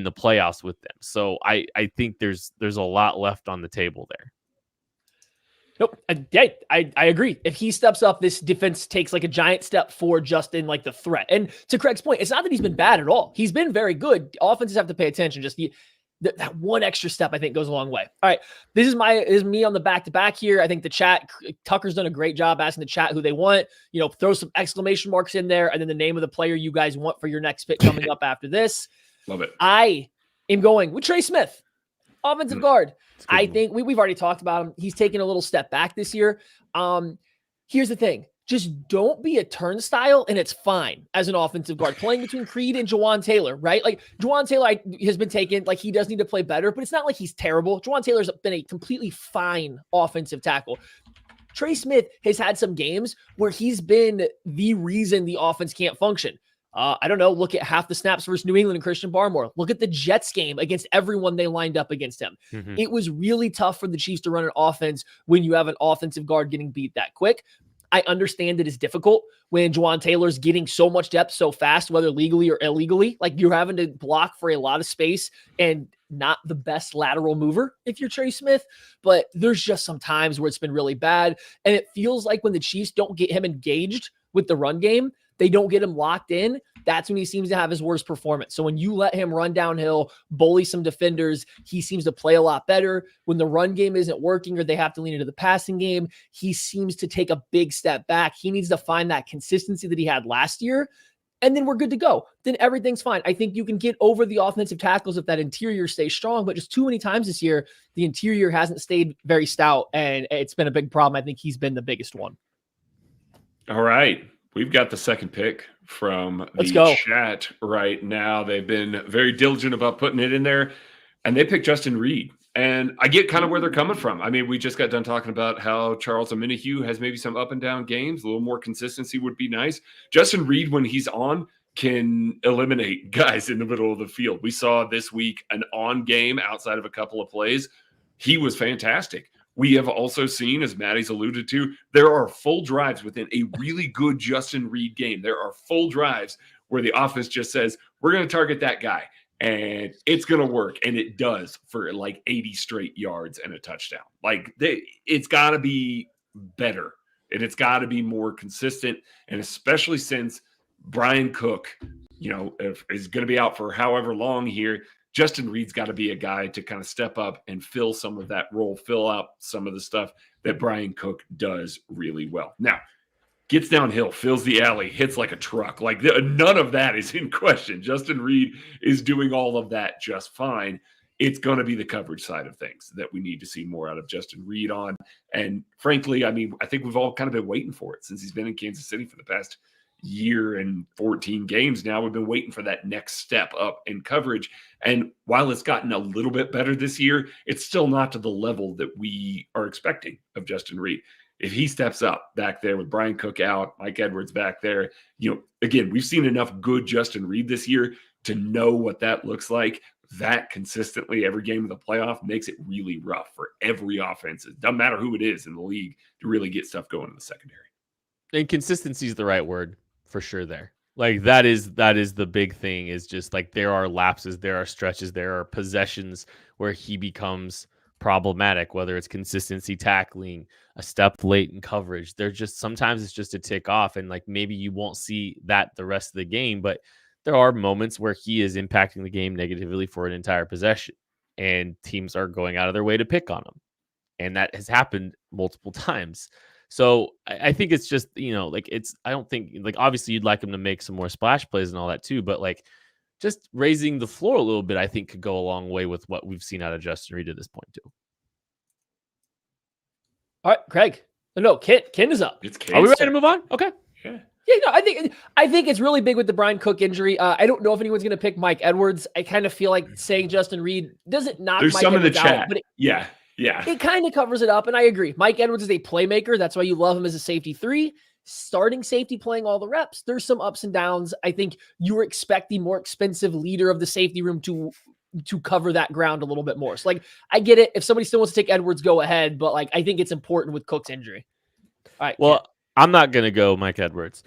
the playoffs with them. So I think there's a lot left on the table there. Nope. I agree. If he steps up, this defense takes like a giant step forward just in like the threat. And to Craig's point, it's not that he's been bad at all. He's been very good. Offenses have to pay attention. Just that one extra step, I think, goes a long way. All right. This is me on the back-to-back here. I think the chat, Tucker's done a great job asking the chat who they want. Throw some exclamation marks in there, and then the name of the player you guys want for your next pick coming up after this. Love it. I am going with Trey Smith, offensive guard. I think we've already talked about him. He's taken a little step back this year. Here's the thing. Just don't be a turnstile, and it's fine as an offensive guard. Playing between Creed and Jawan Taylor, right? Like, Jawan Taylor has been taken, like, he does need to play better, but it's not like he's terrible. Jawan Taylor's been a completely fine offensive tackle. Trey Smith has had some games where he's been the reason the offense can't function. I don't know. Look at half the snaps versus New England and Christian Barmore. Look at the Jets game against everyone they lined up against him. Mm-hmm. It was really tough for the Chiefs to run an offense when you have an offensive guard getting beat that quick. I understand it is difficult when Jawan Taylor's getting so much depth so fast, whether legally or illegally. Like, you're having to block for a lot of space and not the best lateral mover if you're Trey Smith. But there's just some times where it's been really bad. And it feels like when the Chiefs don't get him engaged with the run game, they don't get him locked in, that's when he seems to have his worst performance. So when you let him run downhill, bully some defenders, he seems to play a lot better. When the run game isn't working or they have to lean into the passing game, he seems to take a big step back. He needs to find that consistency that he had last year, and then we're good to go. Then everything's fine. I think you can get over the offensive tackles if that interior stays strong, but just too many times this year, the interior hasn't stayed very stout, and it's been a big problem. I think he's been the biggest one. All right. We've got the second pick from Let's the go. chat right now. They've been very diligent about putting it in there, and they picked Justin Reed. And I get kind of where they're coming from. I mean, we just got done talking about how Charles Omenihu has maybe some up and down games. A little more consistency would be nice. Justin Reed, when he's on, can eliminate guys in the middle of the field. We saw this week an on game outside of a couple of plays. He was fantastic. We have also seen, as Maddie's alluded to, there are full drives within a really good Justin Reed game. There are full drives where the offense just says, we're going to target that guy, and it's going to work. And it does for like 80 straight yards and a touchdown. Like, it's got to be better, and it's got to be more consistent. And especially since Brian Cook, is going to be out for however long here, Justin Reed's got to be a guy to kind of step up and fill some of that role, fill out some of the stuff that Brian Cook does really well. Now, gets downhill, fills the alley, hits like a truck. Like, none of that is in question. Justin Reed is doing all of that just fine. It's going to be the coverage side of things that we need to see more out of Justin Reed on. And frankly, I mean, I think we've all kind of been waiting for it since he's been in Kansas City for the past year and 14 games now. We've been waiting for that next step up in coverage. And while it's gotten a little bit better this year, it's still not to the level that we are expecting of Justin Reed. If he steps up back there with Brian Cook out, Mike Edwards back there, again, we've seen enough good Justin Reed this year to know what that looks like. That consistently every game of the playoff makes it really rough for every offense. It doesn't matter who it is in the league to really get stuff going in the secondary. And consistency is the right word for sure there. Like that is the big thing, is just like there are lapses, there are stretches, there are possessions where he becomes problematic, whether it's consistency tackling, a step late in coverage. They're just, sometimes it's just a tick off, and like maybe you won't see that the rest of the game, but there are moments where he is impacting the game negatively for an entire possession, and teams are going out of their way to pick on him. And that has happened multiple times. So I think it's just, I don't think, like, obviously you'd like him to make some more splash plays and all that too, but like just raising the floor a little bit, I think could go a long way with what we've seen out of Justin Reed at this point too. All right, Craig. No, Ken is up. Are we ready to move on? Okay. Yeah. Yeah, no, I think it's really big with the Brian Cook injury. I don't know if anyone's going to pick Mike Edwards. I kind of feel like saying Justin Reed doesn't knock There's Mike some Edwards in the chat. out, but Yeah. It kind of covers it up, and I agree. Mike Edwards is a playmaker. That's why you love him as a safety 3. Starting safety, playing all the reps. There's some ups and downs. I think you were expecting more expensive leader of the safety room to cover that ground a little bit more. So, like, I get it. If somebody still wants to take Edwards, go ahead. But, like, I think it's important with Cook's injury. All right. Well, I'm not going to go Mike Edwards.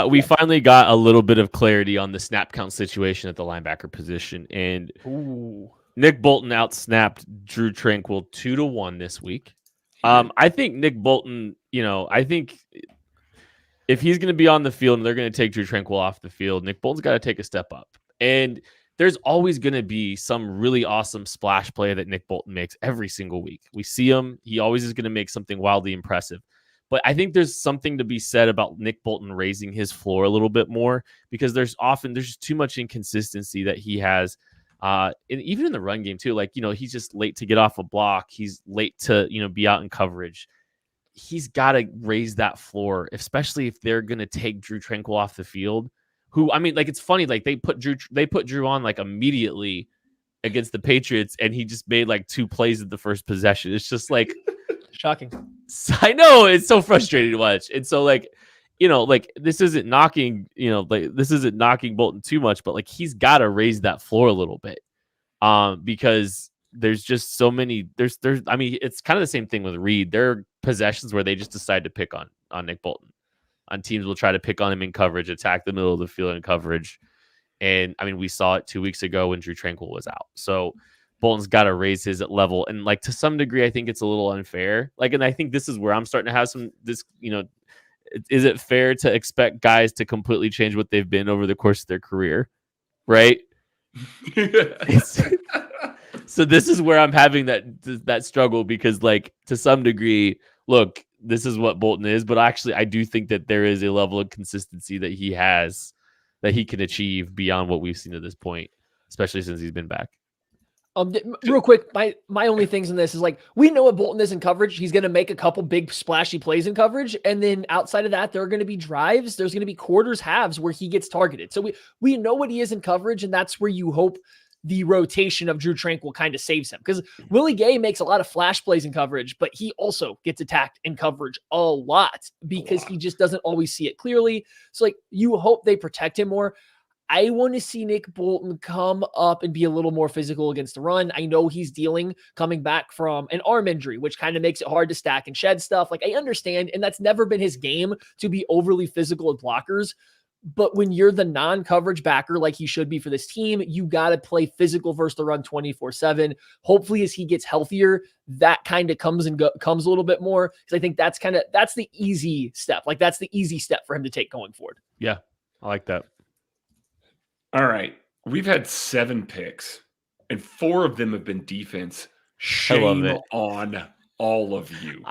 We finally got a little bit of clarity on the snap count situation at the linebacker position, and Nick Bolton outsnapped Drew Tranquill 2-1 this week. I think Nick Bolton, I think if he's going to be on the field and they're going to take Drew Tranquill off the field, Nick Bolton's got to take a step up. And there's always going to be some really awesome splash play that Nick Bolton makes every single week. We see him. He always is going to make something wildly impressive. But I think there's something to be said about Nick Bolton raising his floor a little bit more, because there's just too much inconsistency that he has. And even in the run game too, like, he's just late to get off a block. He's late to, be out in coverage. He's got to raise that floor, especially if they're going to take Drew Tranquill off the field, who, I mean, like, it's funny, like they put Drew on like immediately against the Patriots, and he just made like 2 plays at the first possession. It's just like shocking. I know, it's so frustrating to watch. And so, like, this isn't knocking, this isn't knocking Bolton too much, but like he's got to raise that floor a little bit, because there's just so many. I mean, it's kind of the same thing with Reed. There are possessions where they just decide to pick on Nick Bolton. On teams will try to pick on him in coverage, attack the middle of the field in coverage, and I mean, we saw it 2 weeks ago when Drew Tranquill was out. So Bolton's got to raise his level, and like to some degree, I think it's a little unfair. Like, and I think this is where I'm starting to have is it fair to expect guys to completely change what they've been over the course of their career? Right. So this is where I'm having that struggle, because like to some degree, look, this is what Bolton is, but actually I do think that there is a level of consistency that he has that he can achieve beyond what we've seen at this point, especially since he's been back. Real quick, my only things in this is like, we know what Bolton is in coverage. He's going to make a couple big splashy plays in coverage. And then outside of that, there are going to be drives. There's going to be quarters, halves where he gets targeted. So we know what he is in coverage. And that's where you hope the rotation of Drew Tranquil kind of saves him, because Willie Gay makes a lot of flash plays in coverage, but he also gets attacked in coverage a lot because he just doesn't always see it clearly. So like, you hope they protect him more. I want to see Nick Bolton come up and be a little more physical against the run. I know he's coming back from an arm injury, which kind of makes it hard to stack and shed stuff. Like, I understand, and that's never been his game to be overly physical with blockers. But when you're the non-coverage backer like he should be for this team, you got to play physical versus the run 24/7. Hopefully, as he gets healthier, that kind of comes a little bit more, because I think that's the easy step. Like, that's the easy step for him to take going forward. Yeah, I like that. All right. We've had 7 picks, and 4 of them have been defense. Shame on all of you.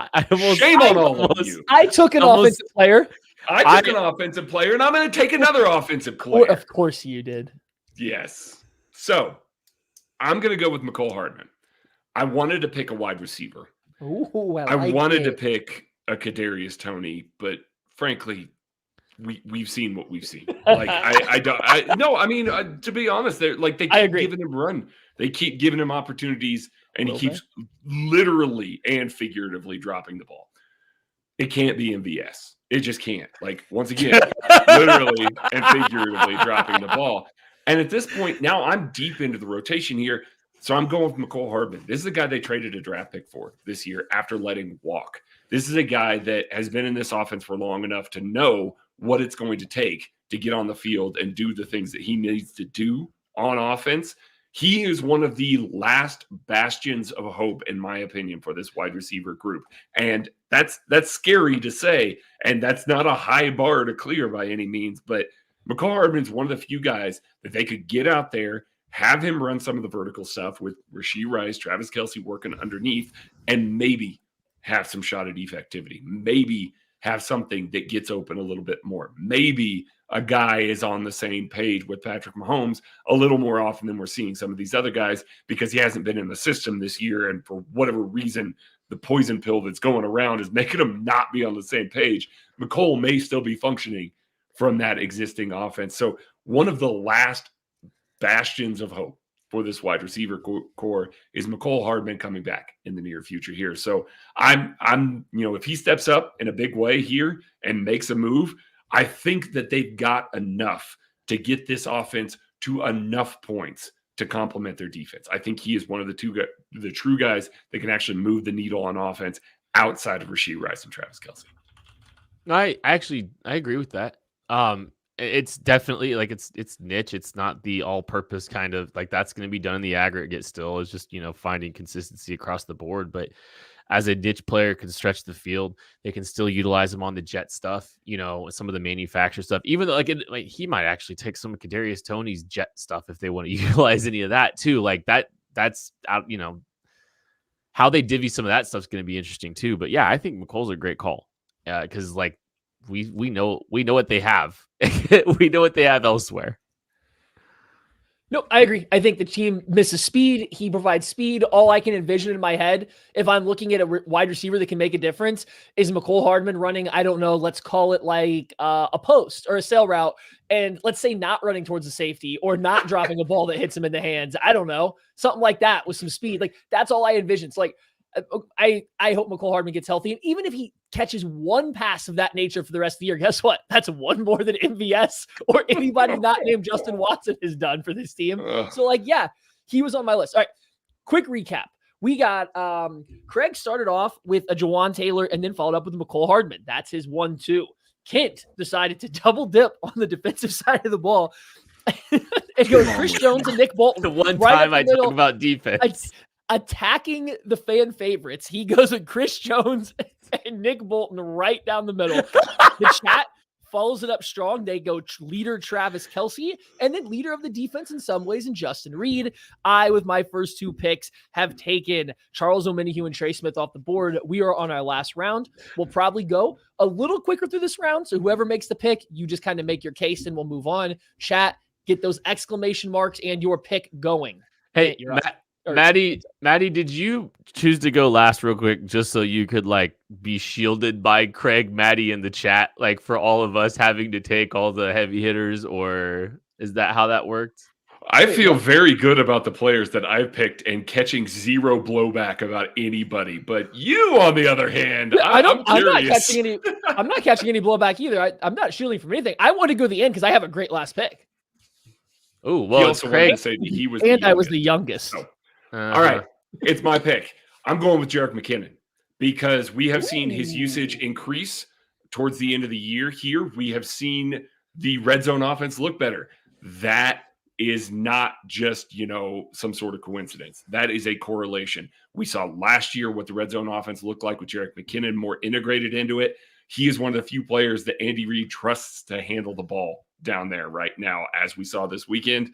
Shame on all of you. I took an offensive player. I took an offensive player, and I'm going to take another offensive player. Of course you did. Yes. So I'm going to go with McCole Hardman. I wanted to pick a wide receiver. Ooh, I wanted to pick a Kadarius Toney, but frankly, we've seen what we've seen. Like, to be honest, they keep giving him run. They keep giving him opportunities, and he keeps literally and figuratively dropping the ball. It can't be MVS. It just can't. Like, once again, literally and figuratively dropping the ball. And at this point, now I'm deep into the rotation here, so I'm going with McCole Hardman. This is a guy they traded a draft pick for this year after letting walk. This is a guy that has been in this offense for long enough to know what it's going to take to get on the field and do the things that he needs to do on offense. He is one of the last bastions of hope, in my opinion, for this wide receiver group. And that's scary to say, and that's not a high bar to clear by any means, but McCole Hardman's one of the few guys that they could get out there, have him run some of the vertical stuff with Rashee Rice, Travis Kelce working underneath, and maybe have some shot at effectivity. Maybe have something that gets open a little bit more. Maybe a guy is on the same page with Patrick Mahomes a little more often than we're seeing some of these other guys, because he hasn't been in the system this year. And for whatever reason, the poison pill that's going around is making him not be on the same page. McCole may still be functioning from that existing offense. So one of the last bastions of hope for this wide receiver core is McCole Hardman coming back in the near future here. So I'm if he steps up in a big way here and makes a move, I think that they've got enough to get this offense to enough points to complement their defense. I think he is one of the true guys that can actually move the needle on offense outside of Rashee Rice and Travis Kelce. I agree with that. It's definitely like it's niche. It's not the all-purpose kind of, like, that's going to be done in the aggregate still. It's just, finding consistency across the board. But as a niche player can stretch the field, they can still utilize them on the jet stuff, some of the manufacturer stuff. Even though like he might actually take some of Kadarius Toney's jet stuff if they want to utilize any of that too. Like that's out, how they divvy some of that stuff is going to be interesting too. But yeah, I think McColl's a great call because like we know what they have. We know what they have elsewhere. No, I agree. I think the team misses speed. He provides speed. All I can envision in my head, if I'm looking at a wide receiver that can make a difference, is McCole Hardman running, I don't know, let's call it like a post or a sail route. And let's say not running towards the safety or not dropping a ball that hits him in the hands. I don't know. Something like that with some speed. Like, that's all I envision. It's like, I hope McCole Hardman gets healthy. And even if he catches one pass of that nature for the rest of the year, guess what? That's one more than MVS or anybody not named Justin Watson has done for this team. So, like, yeah, he was on my list. All right, quick recap. We got Craig started off with a Jawan Taylor and then followed up with McCole Hardman. That's his 1-2. Kent decided to double dip on the defensive side of the ball. It goes Chris Jones and Nick Bolton. The one time I talk about defense. Attacking the fan favorites. He goes with Chris Jones and Nick Bolton right down the middle. The chat follows it up strong. They go leader Travis Kelce and then leader of the defense in some ways in Justin Reed. I, with my first 2 picks, have taken Charles Omenihu and Trey Smith off the board. We are on our last round. We'll probably go a little quicker through this round. So whoever makes the pick, you just kind of make your case and we'll move on. Chat, get those exclamation marks and your pick going. Hey, Maddie, did you choose to go last real quick just so you could like be shielded by Craig, Maddie in the chat, like for all of us having to take all the heavy hitters, or is that how that worked? I feel very good about the players that I've picked and catching zero blowback about anybody. But you, on the other hand, I'm curious. I'm not catching any blowback either. I'm not shielding from anything. I want to go to the end because I have a great last pick. Oh, well, it's Craig. Say he was and I was the youngest. So, all right, it's my pick. I'm going with Jerick McKinnon because we have seen his usage increase towards the end of the year here. We have seen the red zone offense look better. That is not just, some sort of coincidence. That is a correlation. We saw last year what the red zone offense looked like with Jerick McKinnon more integrated into it. He is one of the few players that Andy Reid trusts to handle the ball down there right now, as we saw this weekend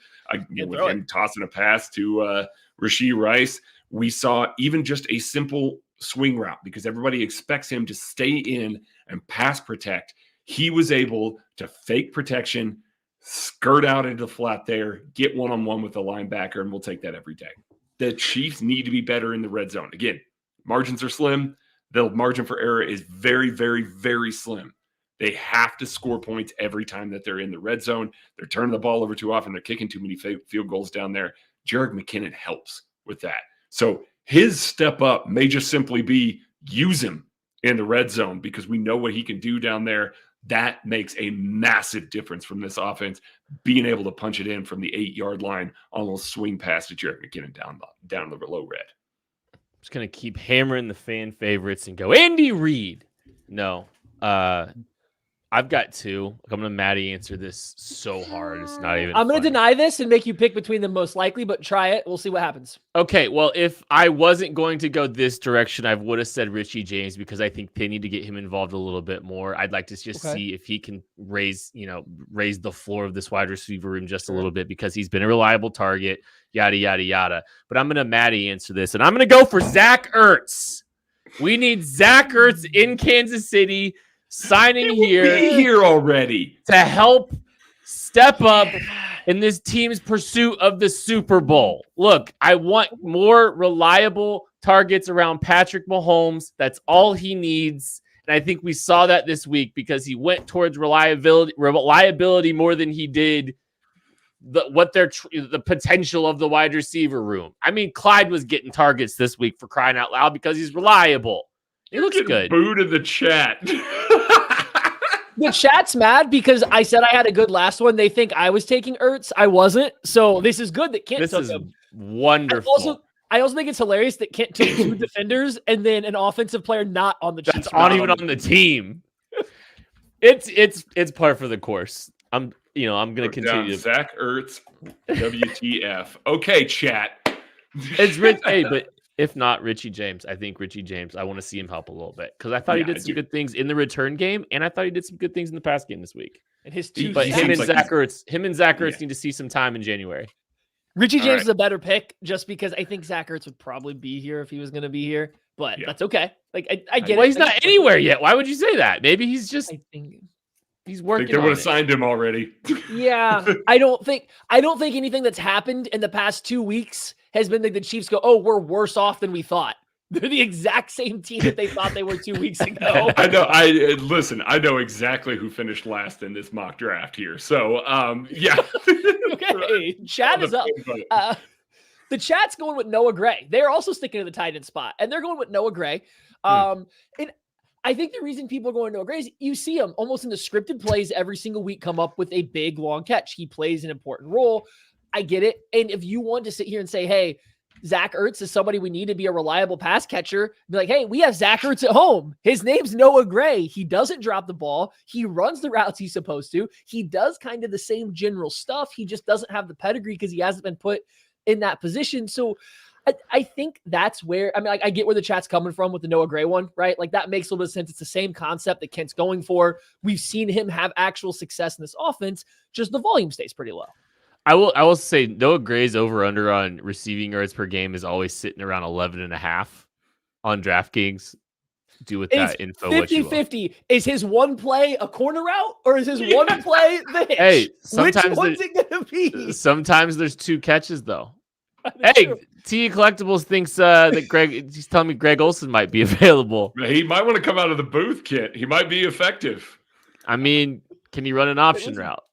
with him tossing a pass to Rashee Rice. We saw even just a simple swing route because everybody expects him to stay in and pass protect. He was able to fake protection, skirt out into the flat there, get one-on-one with the linebacker, and we'll take that every day. The Chiefs need to be better in the red zone. Again, margins are slim. The margin for error is very, very, very slim. They have to score points every time that they're in the red zone. They're turning the ball over too often. They're kicking too many field goals down there. Jerick McKinnon helps with that. So his step up may just simply be use him in the red zone because we know what he can do down there. That makes a massive difference from this offense, being able to punch it in from the 8-yard line, almost swing past to Jerick McKinnon down the low red. I'm just going to keep hammering the fan favorites and go Andy Reid. No. I've got two. I'm going to Maddie answer this so hard. It's not even I'm going to deny this and make you pick between them most likely, but try it. We'll see what happens. Okay, well, if I wasn't going to go this direction, I would have said Richie James because I think they need to get him involved a little bit more. I'd like to just see if he can raise the floor of this wide receiver room just a little bit because he's been a reliable target, yada, yada, yada. But I'm going to Maddie answer this, and I'm going to go for Zach Ertz. We need Zach Ertz in Kansas City signing here already to help step up in this team's pursuit of the Super Bowl. Look, I want more reliable targets around Patrick Mahomes. That's all he needs. And I think we saw that this week because he went towards reliability more than he did the potential of the wide receiver room. I mean, Clyde was getting targets this week for crying out loud because he's reliable. He looks good. Booed in the chat. The chat's mad because I said I had a good last one. They think I was taking Ertz. I wasn't. So this is good that Kent took him. Wonderful. I also think it's hilarious that Kent took two defenders and then an offensive player not on the Chiefs. That's not even on the team. It's par for the course. I'm going to continue. Zach Ertz, WTF. Okay, chat. It's Rich. Hey, but if not Richie James, I think Richie James, I want to see him help a little bit because I thought he did some good things in the return game, and I thought he did some good things in the pass game this week. And his him and Zach Ertz need to see some time in January. Richie James is a better pick just because I think Zach Ertz would probably be here if he was going to be here, but that's okay. Like I get it. Well, he's not anywhere yet. Why would you say that? Maybe he's just he's working. I think they would have signed him already. Yeah, I don't think anything that's happened in the past 2 weeks has been that the Chiefs go, oh, we're worse off than we thought. They're the exact same team that they thought they were 2 weeks ago. I know. Listen, I know exactly who finished last in this mock draft here. So, yeah. Okay, chat is up. The chat's going with Noah Gray. They're also sticking to the tight end spot, and they're going with Noah Gray. And I think the reason people are going Noah Gray is you see him almost in the scripted plays every single week come up with a big, long catch. He plays an important role. I get it. And if you want to sit here and say, hey, Zach Ertz is somebody we need to be a reliable pass catcher, be like, hey, we have Zach Ertz at home. His name's Noah Gray. He doesn't drop the ball. He runs the routes he's supposed to. He does kind of the same general stuff. He just doesn't have the pedigree because he hasn't been put in that position. So I think that's where, I get where the chat's coming from with the Noah Gray one, right? Like that makes a little bit of sense. It's the same concept that Kent's going for. We've seen him have actual success in this offense. Just the volume stays pretty low. I will say Noah Gray's over-under on receiving yards per game is always sitting around 11.5 on DraftKings. Do with that info 50-50. Is his one play a corner route or is his one play the hitch? Hey, which one's it going to be? Sometimes there's two catches, though. Hey, T Collectibles thinks that he's telling me Greg Olson might be available. He might want to come out of the booth, Kit. He might be effective. I mean, can he run an option route?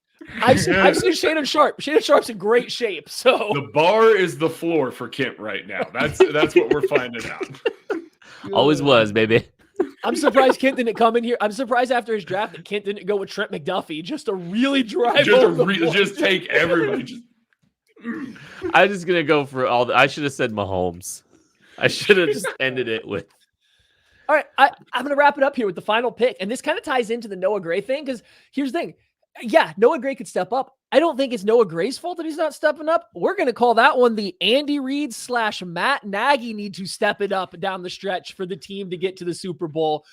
I've seen Shannon Sharp. Shannon Sharp's in great shape. So the bar is the floor for Kent right now. That's what we're finding out. Always was, baby. I'm surprised Kent didn't come in here. I'm surprised after his draft that Kent didn't go with Trent McDuffie just to really drive. Just take everybody. I'm just gonna go for all. I should have said Mahomes. I should have just ended it with. All right, I'm going to wrap it up here with the final pick. And this kind of ties into the Noah Gray thing because here's the thing. Yeah, Noah Gray could step up. I don't think it's Noah Gray's fault that he's not stepping up. We're going to call that one the Andy Reid / Matt Nagy need to step it up down the stretch for the team to get to the Super Bowl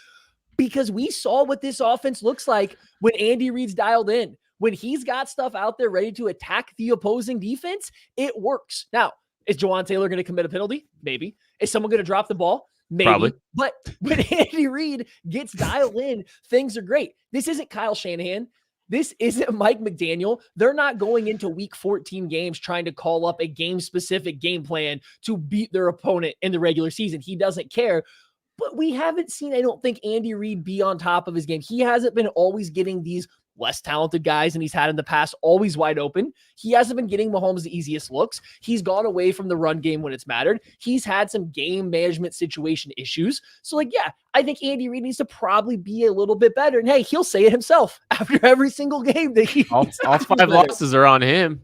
because we saw what this offense looks like when Andy Reid's dialed in. When he's got stuff out there ready to attack the opposing defense, it works. Now, is Jawan Taylor going to commit a penalty? Maybe. Is someone going to drop the ball? Maybe. Probably. But when Andy Reid gets dialed in, things are great. This isn't Kyle Shanahan. This isn't Mike McDaniel. They're not going into week 14 games trying to call up a game-specific game plan to beat their opponent in the regular season. He doesn't care. But we haven't seen, I don't think, Andy Reid be on top of his game. He hasn't been always getting these less talented guys than he's had in the past, always wide open. He hasn't been getting Mahomes the easiest looks. He's gone away from the run game when it's mattered. He's had some game management situation issues. So, yeah, I think Andy Reid needs to probably be a little bit better. And, hey, he'll say it himself after every single game that he all 5 losses are on him.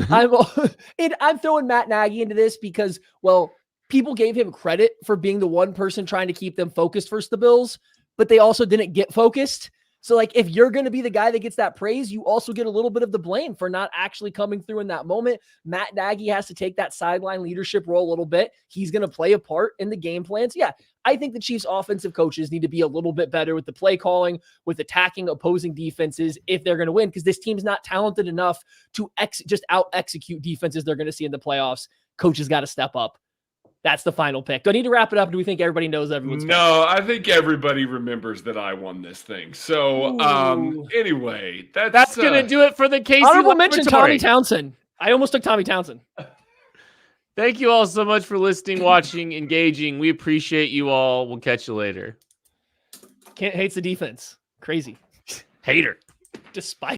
I'm throwing Matt Nagy into this because, well, people gave him credit for being the one person trying to keep them focused versus the Bills, but they also didn't get focused. So, if you're going to be the guy that gets that praise, you also get a little bit of the blame for not actually coming through in that moment. Matt Nagy has to take that sideline leadership role a little bit. He's going to play a part in the game plans. Yeah, I think the Chiefs offensive coaches need to be a little bit better with the play calling, with attacking opposing defenses if they're going to win, because this team's not talented enough to just out-execute defenses they're going to see in the playoffs. Coaches got to step up. That's the final pick. Do I need to wrap it up? Do we think everybody knows everyone's pick? No, I think everybody remembers that I won this thing. So, anyway, that's going to do it for the Casey Honorable Laboratory. mention Tommy Townsend. I almost took Tommy Townsend. Thank you all so much for listening, watching, engaging. We appreciate you all. We'll catch you later. Kent hates the defense. Crazy. Hater. Despite